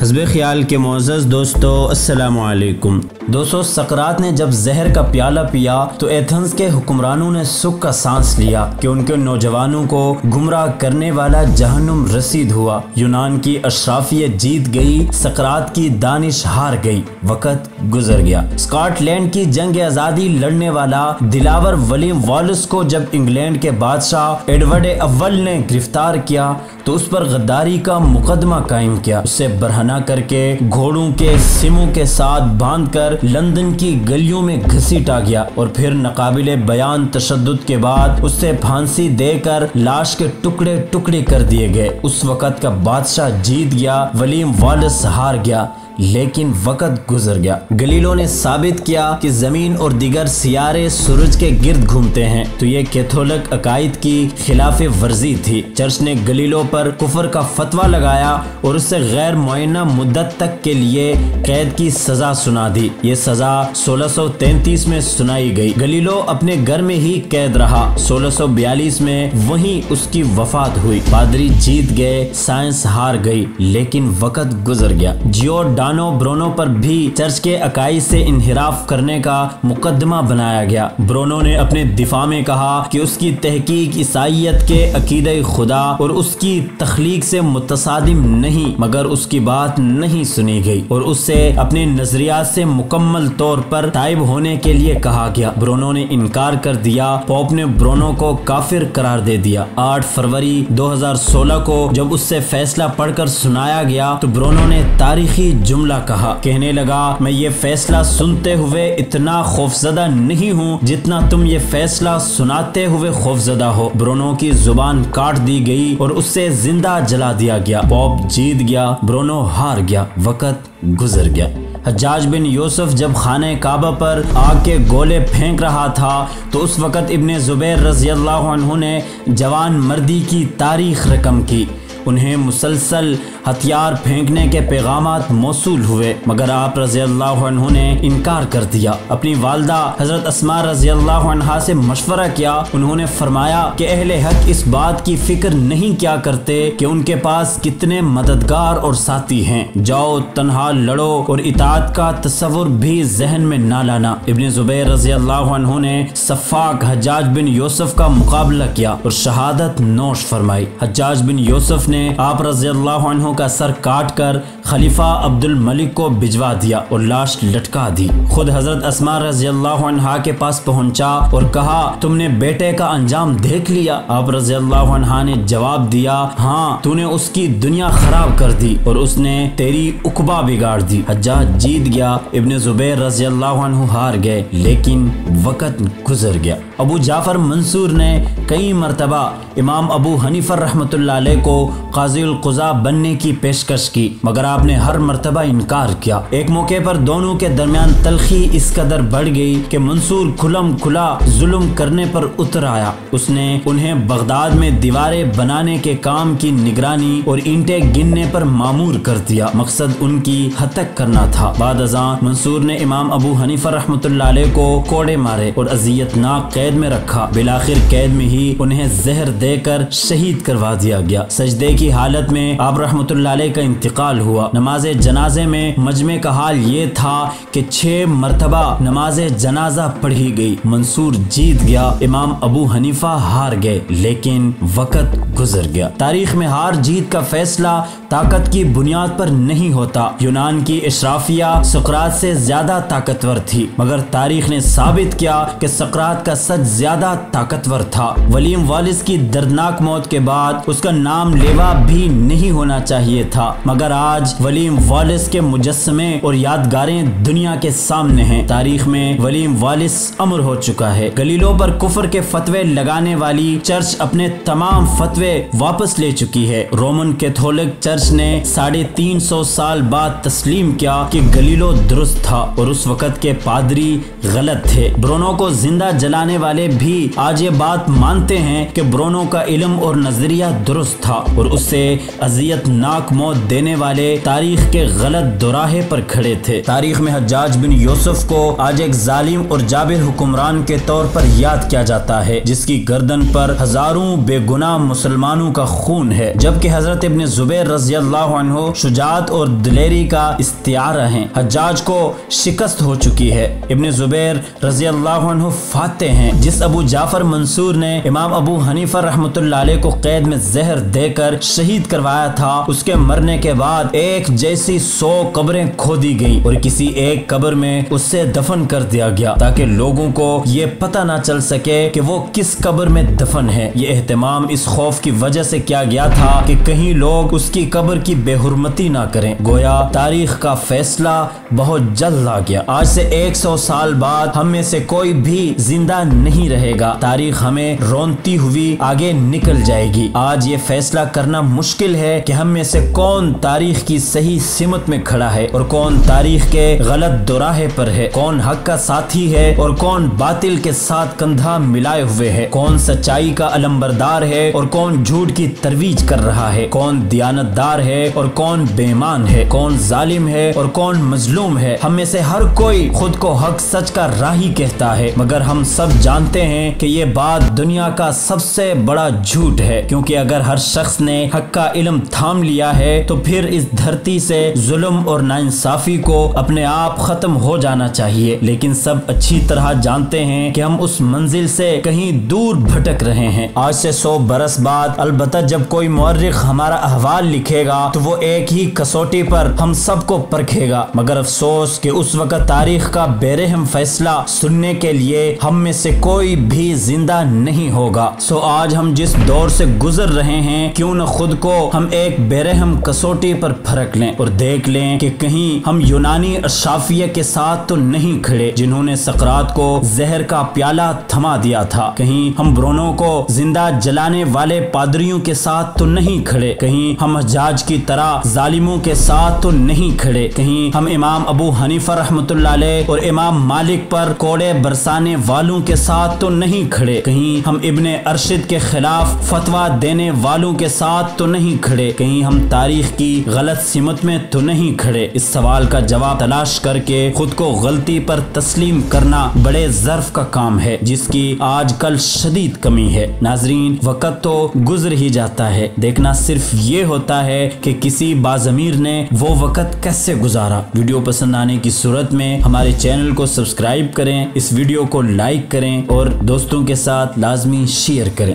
हस्बे ख्याल के मोअज़्ज़ज़ दोस्तों, अस्सलामु अलैकुम। दोस्तों, सकरात ने जब जहर का प्याला पिया तो एथेंस के हुक्मरानों ने सुख का सांस लिया कि उनके नौजवानों को गुमराह करने वाला जहन्नुम रसीद हुआ। यूनान की अशराफियत जीत गई, सकरात की दानिश हार गई, वक़्त गुजर गया। स्कॉटलैंड की जंग आज़ादी लड़ने वाला दिलावर विलियम वॉलिस को जब इंग्लैंड के बादशाह एडवर्ड अव्वल ने गिरफ्तार किया तो उस पर गद्दारी का मुकदमा कायम किया। उससे बरहना करके घोड़ों के सिमों के साथ बांधकर लंदन की गलियों में घसीटा गया और फिर नाकाबिले बयान तशद्दुद के बाद उससे फांसी देकर लाश के टुकड़े टुकड़े कर दिए गए। उस वक़्त का बादशाह जीत गया, विलियम वॉलिस हार गया, लेकिन वक़्त गुजर गया। गलीलो ने साबित किया कि जमीन और दीगर सियारे सूरज के गिर्द घूमते हैं, तो ये कैथोलिक अकायद की खिलाफ वर्जी थी। चर्च ने गलीलो पर कुफर का फतवा लगाया और उससे गैर मुअय्यना मुद्दत तक के लिए कैद की सजा सुना दी। ये सजा 1633 में सुनाई गई। गलीलो अपने घर में ही कैद रहा। 1642 में वहीं उसकी वफात हुई। पादरी जीत गए, साइंस हार गई, लेकिन वक़्त गुजर गया। जियोर्डानो ब्रूनो पर भी चर्च के अकायद से इन्हिराफ करने का मुकदमा बनाया गया। ब्रूनो ने अपने दिफा में कहा कि उसकी तहकीक ईसाइयत के अकीदे खुदा और उसकी तख्लीक से मुतसादिम नहीं, मगर उसकी बात नहीं सुनी गई और उससे अपने नजरियात से मुकम्मल तौर पर ताइब होने के लिए कहा गया। ब्रूनो ने इनकार कर दिया। पोप ने ब्रूनो को काफिर करार दे दिया। 8 फरवरी 2016 को जब उससे फैसला पढ़कर सुनाया गया तो ब्रूनो ने तारीखी जुमला कहा। कहने लगा, मैं ये फैसला सुनते हुए इतना खौफजदा नहीं हूँ जितना तुम ये फैसला सुनाते हुए खौफजदा हो। ब्रूनो की जुबान काट दी गई और उससे जिंदा जला दिया गया। पोप जीत गया, ब्रूनो हार गया, वक़्त गुजर गया। हज्जाज बिन यूसुफ जब खाने काबा पर आग के गोले फेंक रहा था तो उस वक़्त इब्ने जुबैर रज़ियल्लाहु अन्हु ने जवान मर्दी की तारीख रकम की। उन्हें मुसलसल हथियार फेंकने के पैगामात मौसूल हुए, मगर आप रज़ियल्लाहु अन्हु ने इनकार कर दिया। अपनी वालदा हज़रत अस्मा रज़ियल्लाहु अन्हा से मशवरा किया। उन्होंने फरमाया कि अहले हक इस बात की फिक्र नहीं क्या करते कि उनके पास कितने मददगार और साथी हैं। जाओ, तन्हा लड़ो और इताअत का तसव्वुर भी जहन में ना लाना। इब्ने जुबैर रज़ियल्लाहु अन्हु ने सफ़ाक हज्जाज बिन यूसुफ का मुकाबला किया और शहादत नोश फरमाई। हज्जाज बिन यूसुफ ने आप रज़ियल्लाहु अन्हु का सर काट कर खलीफा अब्दुल मलिक को भिजवा दिया और लाश लटका दी। खुद हजरत अस्मा रज़ियल्लाहु अन्हा के पास पहुंचा और कहा, तुमने बेटे का अंजाम देख लिया? आप रज़ियल्लाहु अन्हा ने जवाब दिया, हाँ, तूने उसकी दुनिया खराब कर दी और उसने तेरी उकबा बिगाड़ दी। हज्जाज जीत गया, इब्ने जुबैर रज़ियल्लाहु अन्हु हार गए, लेकिन वक़्त गुजर गया। अबू जाफर मंसूर ने कई मरतबा इमाम अबू हनीफा रहमतुल्लाह अलैह को काज़ीउल क़ुज़ा बनने की पेशकश की, मगर आपने हर मरतबा इनकार किया। एक मौके पर दोनों के दरमियान तलखी इस कदर बढ़ गई कि मंसूर खुलम खुला जुल्म करने पर उतर आया। उसने उन्हें बगदाद में दीवारें बनाने के काम की निगरानी और ईंटें गिनने पर मामूर कर दिया। मकसद उनकी हतक करना था। बाद अज़ां मंसूर ने इमाम अबू हनीफा रहमतुल्लाह अलैह को कोड़े मारे और अज़ियतनाक कैद में रखा। बिलाखिर कैद में ही उन्हें जहर देकर शहीद करवा दिया गया। सजदे की हालत में आप रहमतुल्लाह अलैह का इंतकाल हुआ। नमाज़े जनाजे में मजमे का हाल ये था कि 6 मरतबा नमाज़े जनाजा पढ़ी गई। मंसूर जीत गया, इमाम अबू हनीफा हार गए, लेकिन वक़्त गुजर गया। तारीख में हार जीत का फैसला ताकत की बुनियाद पर नहीं होता। यूनान की इशराफिया सुकरात से ज्यादा ताकतवर थी, मगर तारीख ने साबित किया कि सुकरात का सच ज्यादा ताकतवर था। विलियम वॉलिस की दर्दनाक मौत के बाद उसका नाम लेवा भी नहीं होना चाहिए था, मगर आज विलियम वॉलिस के मुजस्समे और यादगारें दुनिया के सामने हैं। तारीख में विलियम वॉलिस अमर हो चुका है। गलीलों पर कुफर के फतवे लगाने वाली चर्च अपने तमाम फतवे वापस ले चुकी है। रोमन कैथोलिक चर्च ने 350 साल बाद तस्लीम किया कि गलीलो दुरुस्त था और उस वक़्त के पादरी गलत थे। ब्रूनो को जिंदा जलाने वाले भी आज ये बात मानते हैं कि ब्रूनो का इल्म और नजरिया दुरुस्त था और उससे अजियतनाक मौत देने वाले तारीख के गलत दोराहे पर खड़े थे। तारीख में हज्जाज बिन यूसुफ को आज एक जालिम और जाबिर हुक्मरान के तौर पर याद किया जाता है, जिसकी गर्दन पर हजारों बेगुनाह मुसलमानों का खून है, जबकि हजरत इब्न जुबैर रज़ी अल्लाह अन्हु शुजाअत और दिलेरी का इस्तियारा हैं। हज्जाज को शिकस्त हो चुकी है। इब्न जुबैर रज़ी अल्लाह अन्हु फातेह हैं। जिस अबू जाफर मंसूर ने इमाम अबू हनीफा रहमतुल्लाह अलैह को कैद में जहर देकर शहीद करवाया था, उसके मरने के बाद एक जैसी 100 कब्रें खोदी गई और किसी एक कब्र में उससे दफन कर दिया गया, ताकि लोगों को ये पता ना चल सके कि वो किस कब्र में दफन है। ये एहतमाम इस खौफ की वजह से किया गया था कि कहीं लोग उसकी कब्र की बेहुरमती ना करें। गोया तारीख का फैसला बहुत जल्द आ गया। आज से 100 साल बाद हम में से कोई भी जिंदा नहीं रहेगा। तारीख हमें रोनती हुई आगे निकल जाएगी। आज ये फैसला करना मुश्किल है कि हम में से कौन तारीख की सही सिमत में खड़ा है और कौन तारीख के गलत दोराहे पर है, कौन हक का साथी है और कौन बातिल के साथ कंधा मिलाए हुए है, कौन सच्चाई का अलंबरदार है और कौन झूठ की तरवीज कर रहा है, कौन दियानतदार है और कौन बेईमान है, कौन जालिम है और कौन मजलूम है। हम में से हर कोई खुद को हक सच का राही कहता है, मगर हम सब जानते हैं कि ये बात दुनिया का सबसे बड़ा झूठ है, क्योंकि अगर हर शख्स ने हक का इल्म थाम लिया है तो फिर इस धरती से जुल्म और नाइंसाफी को अपने आप खत्म हो जाना चाहिए। लेकिन सब अच्छी तरह जानते हैं कि हम उस मंजिल से कहीं दूर भटक रहे हैं। आज से 100 बरस बाद अलबत्ता जब कोई मुअर्रिख हमारा अहवाल लिखेगा तो वो एक ही कसौटी पर हम सबको परखेगा, मगर अफसोस कि उस वक्त तारीख का बेरहम फैसला सुनने के लिए हम में से कोई भी जिंदा नहीं होगा। सो आज हम जिस दौर से गुजर रहे हैं, क्यों न खुद को हम एक बेरहम कसौटी पर फरक लें और देख लें कि कहीं हम यूनानी अशराफिया के साथ तो नहीं खड़े जिन्होंने सकरात को जहर का प्याला थमा दिया था। कहीं हम ब्रोनो को जिंदा जलाने वाले पादरियों के साथ तो नहीं खड़े। कहीं हम हज्जाज की तरह जालिमों के साथ तो नहीं खड़े। कहीं हम इमाम अबू हनीफा रहमतुल्लाह अलैह और इमाम मालिक पर कोड़े बरसाने वालों के साथ तो नहीं खड़े। कहीं हम इब्ने अरशद के खिलाफ फतवा देने वालों के साथ तो नहीं खड़े। कहीं हम तारीख की गलत सिमत में तो नहीं खड़े। इस सवाल का जवाब तलाश करके खुद को गलती पर तस्लीम करना बड़े ज़र्फ का काम है, जिसकी आजकल शदीद कमी है। नाजरीन, वक्त तो गुजर ही जाता है, देखना सिर्फ ये होता है कि किसी बाज़मीर ने वो वक्त कैसे गुजारा। वीडियो पसंद आने की सूरत में हमारे चैनल को सब्सक्राइब करें, इस वीडियो को लाइक करें और दोस्तों के साथ लाजमी शेयर करें।